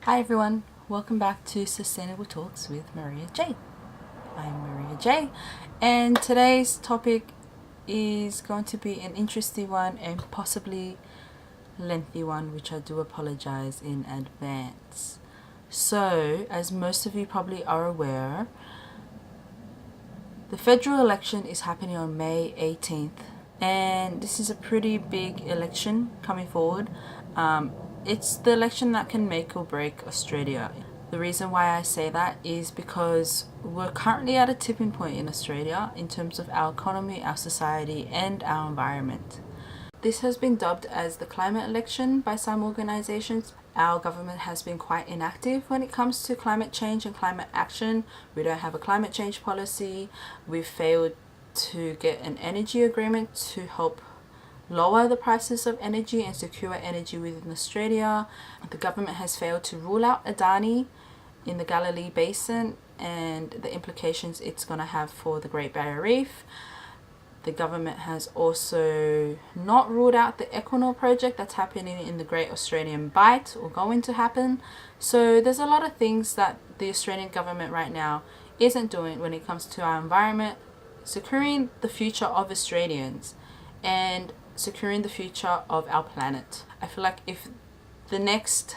Hi everyone, welcome back to Sustainable Talks with Maria J. I'm Maria J, and today's topic is going to be an interesting one and possibly lengthy one, which I do apologize in advance. So, as most of you probably are aware, the federal election is happening on May 18th, and this is a pretty big election coming forward. It's the election that can make or break Australia. The reason why I say that is because we're currently at a tipping point in Australia in terms of our economy, our society, and our environment. This has been dubbed as the climate election by some organisations. Our government has been quite inactive when it comes to climate change and climate action. We don't have a climate change policy. We've failed to get an energy agreement to help lower the prices of energy and secure energy within Australia. The government has failed to rule out Adani in the Galilee Basin and the implications it's going to have for the Great Barrier Reef. The government has also not ruled out the Equinor project that's happening in the Great Australian Bight or going to happen. So there's a lot of things that the Australian government right now isn't doing when it comes to our environment, securing the future of Australians and securing the future of our planet. I feel like if the next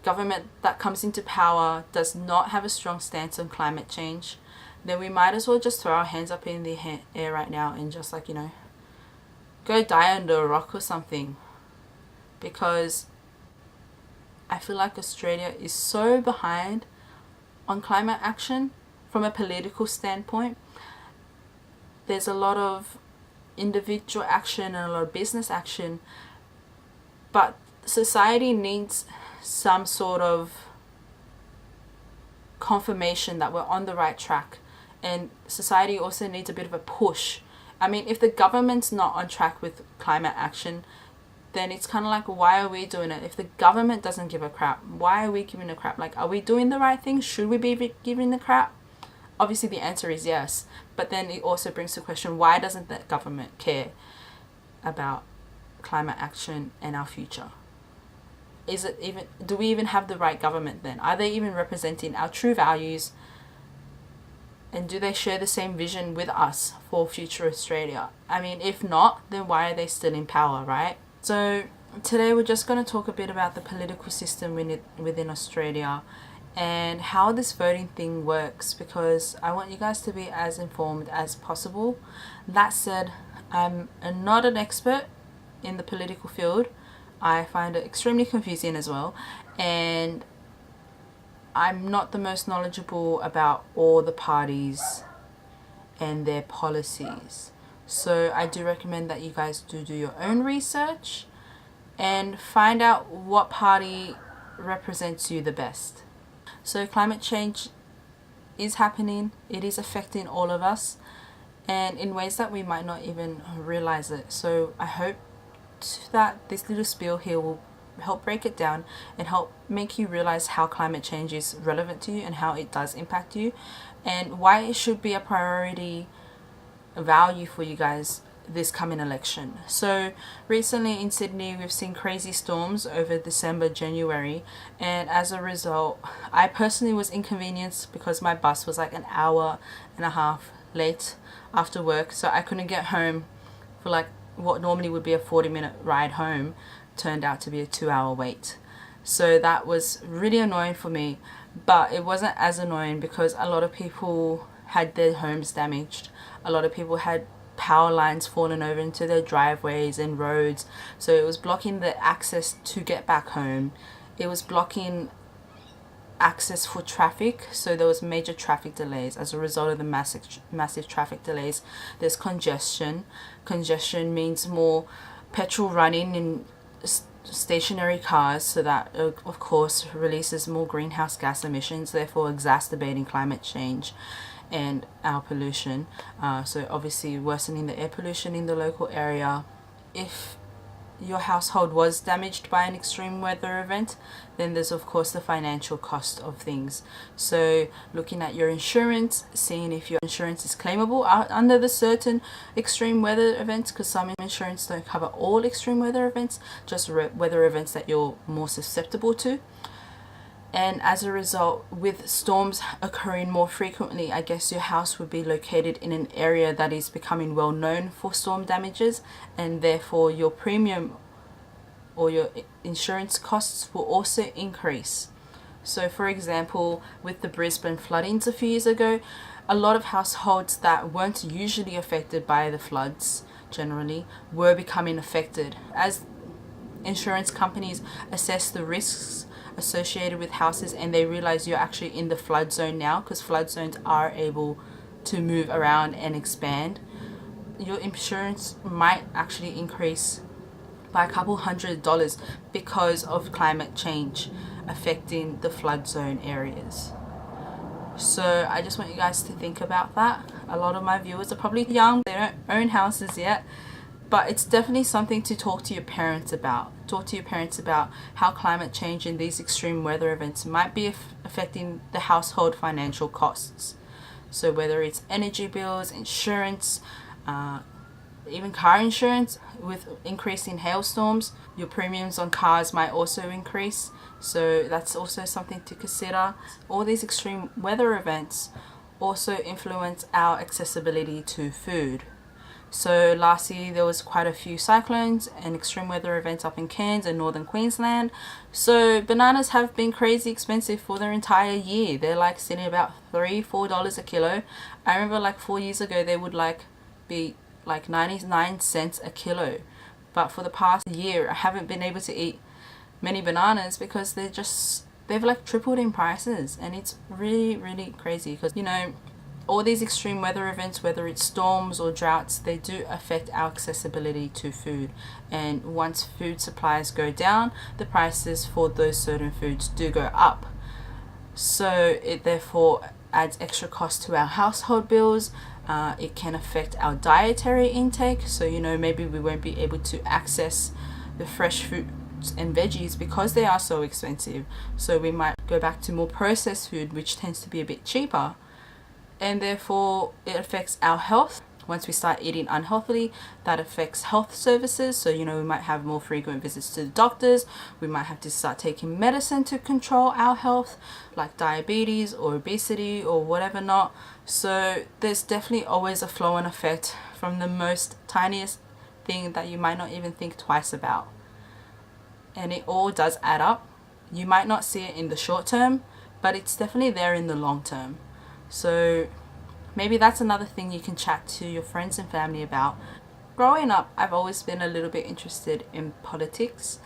government that comes into power does not have a strong stance on climate change, then we might as well just throw our hands up in the air right now and just go die under a rock or something. Because I feel like Australia is so behind on climate action from a political standpoint. There's a lot of individual action and a lot of business action, but society needs some sort of confirmation that we're on the right track, and society also needs a bit of a push. I mean, if the government's not on track with climate action, then it's kind of like, why are we doing it? If the government doesn't give a crap, why are we giving a crap? Like, are we doing the right thing? Should we be giving the crap? Obviously the answer is yes, but then it also brings the question, why doesn't the government care about climate action and our future? Do we even have the right government then? Are they even representing our true values? And do they share the same vision with us for future Australia? I mean, if not, then why are they still in power, right? So today we're just going to talk a bit about the political system within Australia and how this voting thing works, because I want you guys to be as informed as possible. That said, I'm not an expert in the political field. I find it extremely confusing as well, and I'm not the most knowledgeable about all the parties and their policies. So I do recommend that you guys do your own research and find out what party represents you the best. So climate change is happening, it is affecting all of us, and in ways that we might not even realize it. So I hope that this little spiel here will help break it down and help make you realize how climate change is relevant to you and how it does impact you, and why it should be a priority value for you guys this coming election. So recently in Sydney we've seen crazy storms over December, January, and as a result I personally was inconvenienced because my bus was like an hour and a half late after work, so I couldn't get home for like what normally would be a 40-minute ride home turned out to be a 2-hour wait. So that was really annoying for me, but it wasn't as annoying because a lot of people had their homes damaged. A lot of people had power lines fallen over into their driveways and roads, so it was blocking the access to get back home. It was blocking access for traffic, so there was major traffic delays as a result of the massive traffic delays. There's congestion. Congestion means more petrol running in stationary cars, so that of course releases more greenhouse gas emissions, therefore exacerbating climate change and our pollution. So obviously worsening the air pollution in the local area. If your household was damaged by an extreme weather event, then there's of course the financial cost of things. So looking at your insurance, seeing if your insurance is claimable under the certain extreme weather events, because some insurance don't cover all extreme weather events, just weather events that you're more susceptible to. And as a result, with storms occurring more frequently, I guess your house would be located in an area that is becoming well known for storm damages, and therefore your premium or your insurance costs will also increase. So for example, with the Brisbane floodings a few years ago, a lot of households that weren't usually affected by the floods generally were becoming affected as insurance companies assess the risks associated with houses, and they realize you're actually in the flood zone now, because flood zones are able to move around and expand. Your insurance might actually increase by a couple $100 because of climate change affecting the flood zone areas. So I just want you guys to think about that. A lot of my viewers are probably young, they don't own houses yet, but it's definitely something to talk to your parents about. Talk to your parents about how climate change and these extreme weather events might be affecting the household financial costs. So whether it's energy bills, insurance, even car insurance. With increasing hailstorms, your premiums on cars might also increase. So that's also something to consider. All these extreme weather events also influence our accessibility to food. So last year there was quite a few cyclones and extreme weather events up in Cairns and northern Queensland. So bananas have been crazy expensive for their entire year. They're like sitting about $3-4 a kilo. I remember like 4 years ago they would be like 99 cents a kilo. But for the past year I haven't been able to eat many bananas because they've like tripled in prices, and it's really crazy because, you know, all these extreme weather events, whether it's storms or droughts, they do affect our accessibility to food. And once food supplies go down, the prices for those certain foods do go up. So it therefore adds extra cost to our household bills. It can affect our dietary intake. So, you know, maybe we won't be able to access the fresh fruits and veggies because they are so expensive. So we might go back to more processed food, which tends to be a bit cheaper. And therefore it affects our health. Once we start eating unhealthily, that affects health services. So, you know, we might have more frequent visits to the doctors. We might have to start taking medicine to control our health, like diabetes or obesity or whatever not. So there's definitely always a flow-on effect from the most tiniest thing that you might not even think twice about. And it all does add up. You might not see it in the short term, but it's definitely there in the long term. So maybe that's another thing you can chat to your friends and family about. Growing up, I've always been a little bit interested in politics.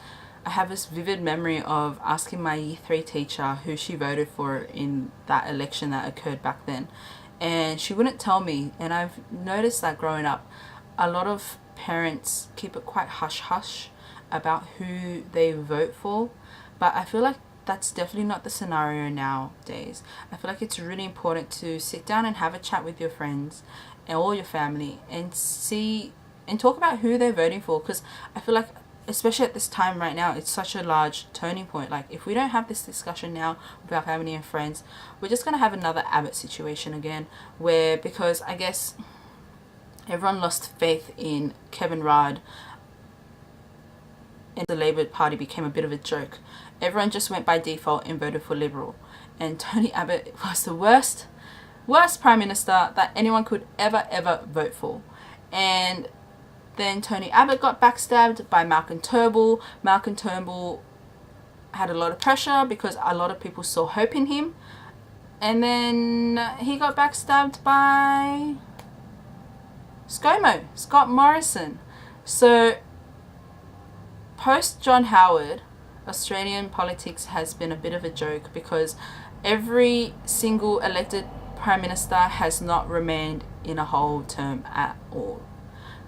I have this vivid memory of asking my year 3 teacher who she voted for in that election that occurred back then, and she wouldn't tell me. And I've noticed that growing up, a lot of parents keep it quite hush-hush about who they vote for, but I feel like that's definitely not the scenario nowadays. I feel like it's really important to sit down and have a chat with your friends and all your family and see and talk about who they're voting for, because I feel like, especially at this time right now, it's such a large turning point. Like, if we don't have this discussion now with our family and friends, we're just going to have another Abbott situation again, where, because I guess everyone lost faith in Kevin Rudd and the Labour Party became a bit of a joke. Everyone just went by default and voted for Liberal. And Tony Abbott was the worst Prime Minister that anyone could ever vote for. And then Tony Abbott got backstabbed by Malcolm Turnbull. Malcolm Turnbull had a lot of pressure because a lot of people saw hope in him. And then he got backstabbed by ScoMo, Scott Morrison. So post John Howard, Australian politics has been a bit of a joke because every single elected Prime Minister has not remained in a whole term at all.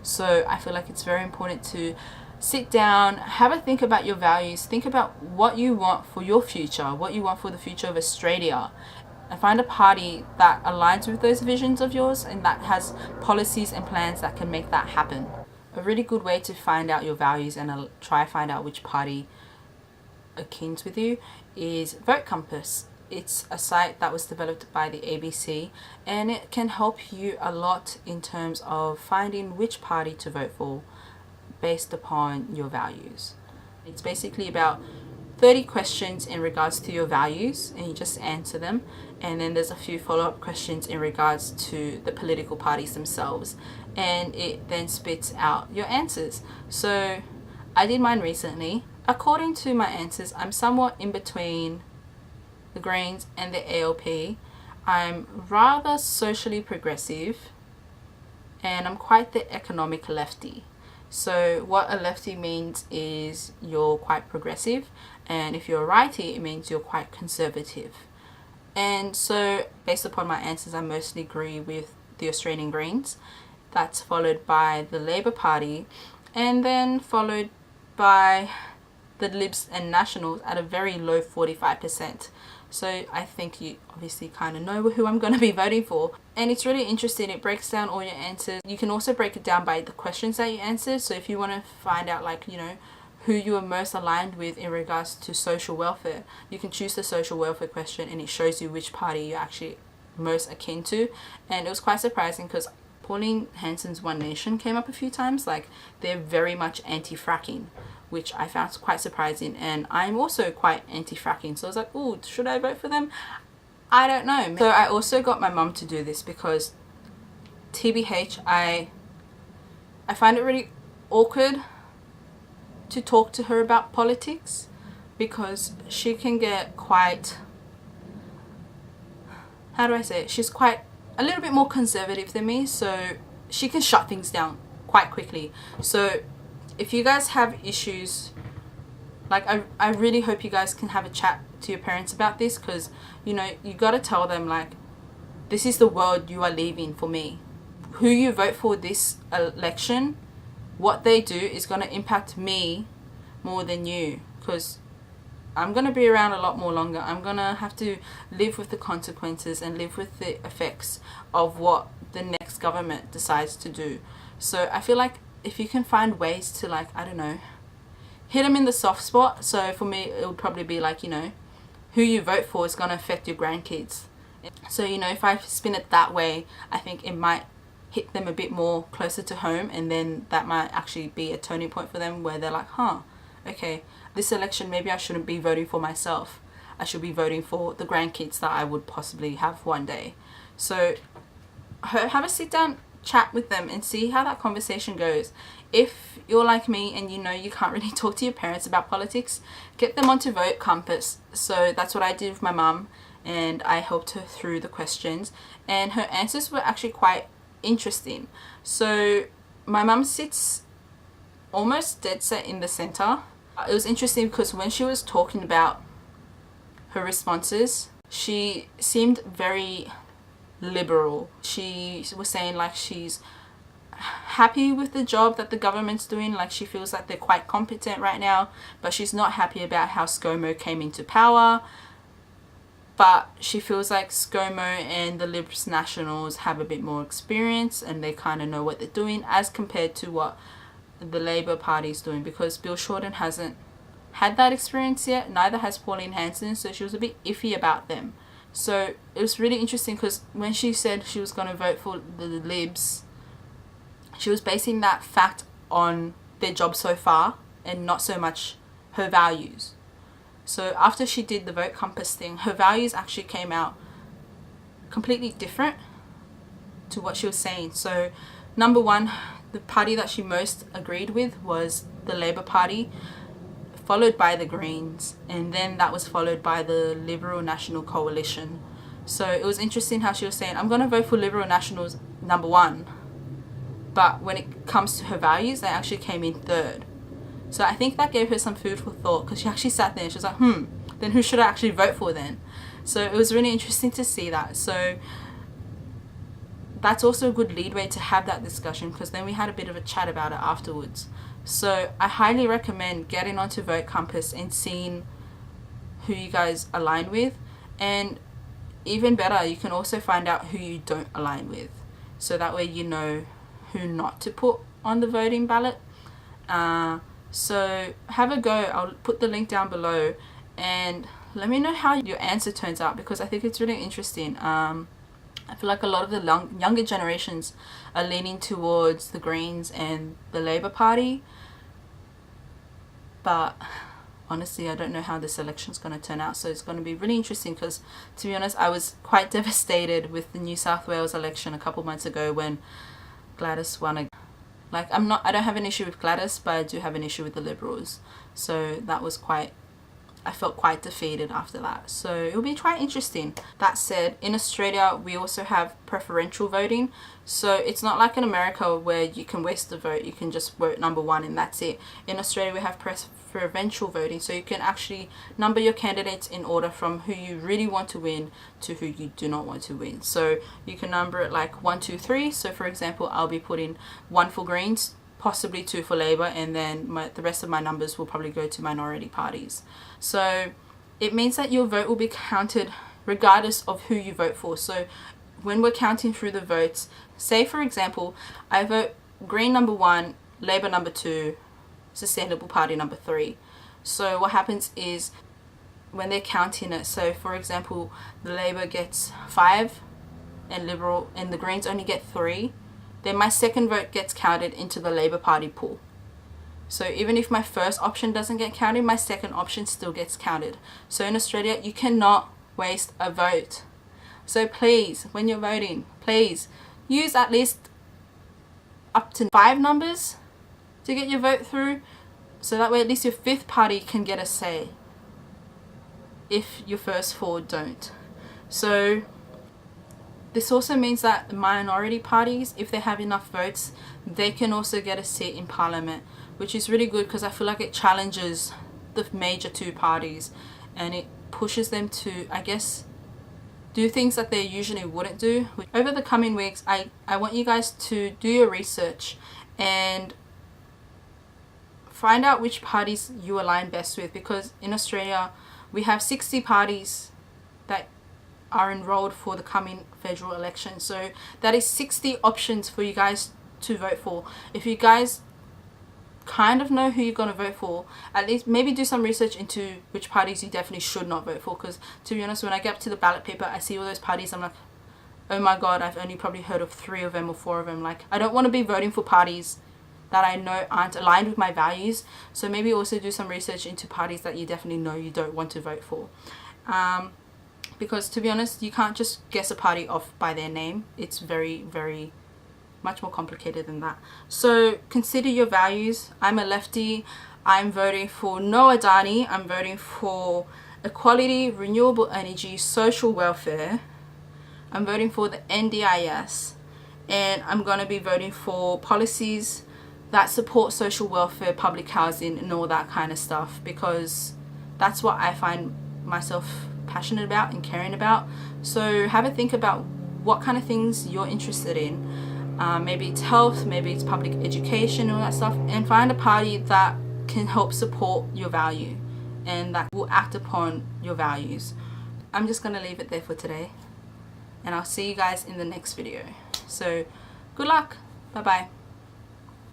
So I feel like it's very important to sit down, have a think about your values, think about what you want for your future, what you want for the future of Australia, and find a party that aligns with those visions of yours and that has policies and plans that can make that happen. a really good way to find out your values and try find out which party akins with you is Vote Compass. It's a site that was developed by the ABC, and it can help you a lot in terms of finding which party to vote for based upon your values. It's basically about 30 questions in regards to your values, and you just answer them, and then there's a few follow-up questions in regards to the political parties themselves, and it then spits out your answers. So I did mine recently. According to my answers, I'm somewhat in between the Greens and the ALP. I'm rather socially progressive, and I'm quite the economic lefty. So what a lefty means is you're quite progressive, and if you're a righty, it means you're quite conservative. And so based upon my answers, I mostly agree with the Australian Greens. That's followed by the Labor Party, and then followed by the Libs and Nationals at a very low 45%. So I think you obviously kind of know who I'm going to be voting for. And it's really interesting. It breaks down all your answers. You can also break it down by the questions that you answered. So if you want to find out, like, you know, who you are most aligned with in regards to social welfare, you can choose the social welfare question, and it shows you which party you're actually most akin to. And it was quite surprising because Pauline Hanson's One Nation came up a few times. Like, they're very much anti-fracking, which I found quite surprising, and I'm also quite anti-fracking, so I was like, oh, should I vote for them? I don't know. So I also got my mum to do this because TBH, I find it really awkward to talk to her about politics because she can get quite, how do I say it? She's quite a little bit more conservative than me, so she can shut things down quite quickly. So if you guys have issues, like, I really hope you guys can have a chat to your parents about this, because, you know, you got to tell them, like, this is the world you are leaving for me. Who you vote for this election, what they do is going to impact me more than you, because I'm going to be around a lot more longer. I'm going to have to live with the consequences and live with the effects of what the next government decides to do. So I feel like if you can find ways to, like, I don't know, hit them in the soft spot. So for me, it would probably be like, you know, who you vote for is going to affect your grandkids. So, you know, if I spin it that way, I think it might hit them a bit more closer to home, and then that might actually be a turning point for them where they're like, huh, okay, this election, maybe I shouldn't be voting for myself. I should be voting for the grandkids that I would possibly have one day. So have a sit down chat with them and see how that conversation goes. If you're like me and you know you can't really talk to your parents about politics, get them onto Vote Compass. So that's what I did with my mum, and I helped her through the questions, and her answers were actually quite interesting. So my mum sits almost dead set in the center. It was interesting because when she was talking about her responses, she seemed very liberal. She was saying, like, she's happy with the job that the government's doing, like she feels like they're quite competent right now, but she's not happy about how ScoMo came into power. But she feels like ScoMo and the Libs Nationals have a bit more experience and they kind of know what they're doing as compared to what the Labor Party is doing, because Bill Shorten hasn't had that experience yet, neither has Pauline Hanson, so she was a bit iffy about them. So it was really interesting because when she said she was going to vote for the Libs, she was basing that fact on their job so far and not so much her values. So after she did the Vote Compass thing, her values actually came out completely different to what she was saying. So number one, the party that she most agreed with was the Labor Party, followed by the Greens, and then that was followed by the Liberal National Coalition. So it was interesting how she was saying, I'm going to vote for Liberal Nationals number one, but when it comes to her values, they actually came in third. So I think that gave her some food for thought, because she actually sat there and she was like, then who should I actually vote for then? So it was really interesting to see that. So that's also a good leadway to have that discussion, because then we had a bit of a chat about it afterwards. So I highly recommend getting onto Vote Compass and seeing who you guys align with, and even better, you can also find out who you don't align with, so that way you know who not to put on the voting ballot. So have a go. I'll put the link down below and let me know how your answer turns out, because I think it's really interesting. I feel like a lot of the younger generations are leaning towards the Greens and the Labour Party, but honestly I don't know how this election's going to turn out, so it's going to be really interesting, because to be honest I was quite devastated with the New South Wales election a couple months ago when Gladys won. Like I don't have an issue with Gladys, but I do have an issue with the Liberals, so that was I felt quite defeated after that. So it'll be quite interesting. That said, in Australia we also have preferential voting, so it's not like in America where you can waste the vote, you can just vote number one and that's it. In Australia we have preferential voting, so you can actually number your candidates in order from who you really want to win to who you do not want to win. So you can number it like 1, 2, 3. So for example, I'll be putting 1 for Greens, possibly 2 for Labour, and then the rest of my numbers will probably go to minority parties. So it means that your vote will be counted regardless of who you vote for. So when we're counting through the votes, say for example I vote Green number 1, Labour number 2, Sustainable Party number 3. So what happens is when they're counting it, so for example the Labour gets 5 and the Greens only get 3, then my second vote gets counted into the Labour Party pool. So even if my first option doesn't get counted, my second option still gets counted. So in Australia you cannot waste a vote. So please, when you're voting, please use at least up to 5 numbers to get your vote through, so that way at least your 5th party can get a say if your first 4 don't. So this also means that the minority parties, if they have enough votes, they can also get a seat in Parliament, which is really good because I feel like it challenges the major 2 parties and it pushes them to, I guess, do things that they usually wouldn't do. Over the coming weeks, I want you guys to do your research and find out which parties you align best with, because in Australia we have 60 parties that are enrolled for the coming federal election. So that is 60 options for you guys to vote for. If you guys kind of know who you're going to vote for, at least maybe do some research into which parties you definitely should not vote for, because to be honest, when I get up to the ballot paper I see all those parties, I'm like, oh my god, I've only probably heard of 3 of them or 4 of them. Like I don't want to be voting for parties that I know aren't aligned with my values. So maybe also do some research into parties that you definitely know you don't want to vote for. Because to be honest, you can't just guess a party off by their name. It's very, very much more complicated than that. So consider your values. I'm a lefty. I'm voting for no Adani. I'm voting for equality, renewable energy, social welfare. I'm voting for the NDIS. And I'm going to be voting for policies that support social welfare, public housing and all that kind of stuff, because that's what I find myself passionate about and caring about. So have a think about what kind of things you're interested in. Maybe it's health, maybe it's public education, all that stuff, and find a party that can help support your value and that will act upon your values. I'm just going to leave it there for today, and I'll see you guys in the next video. So good luck. Bye bye.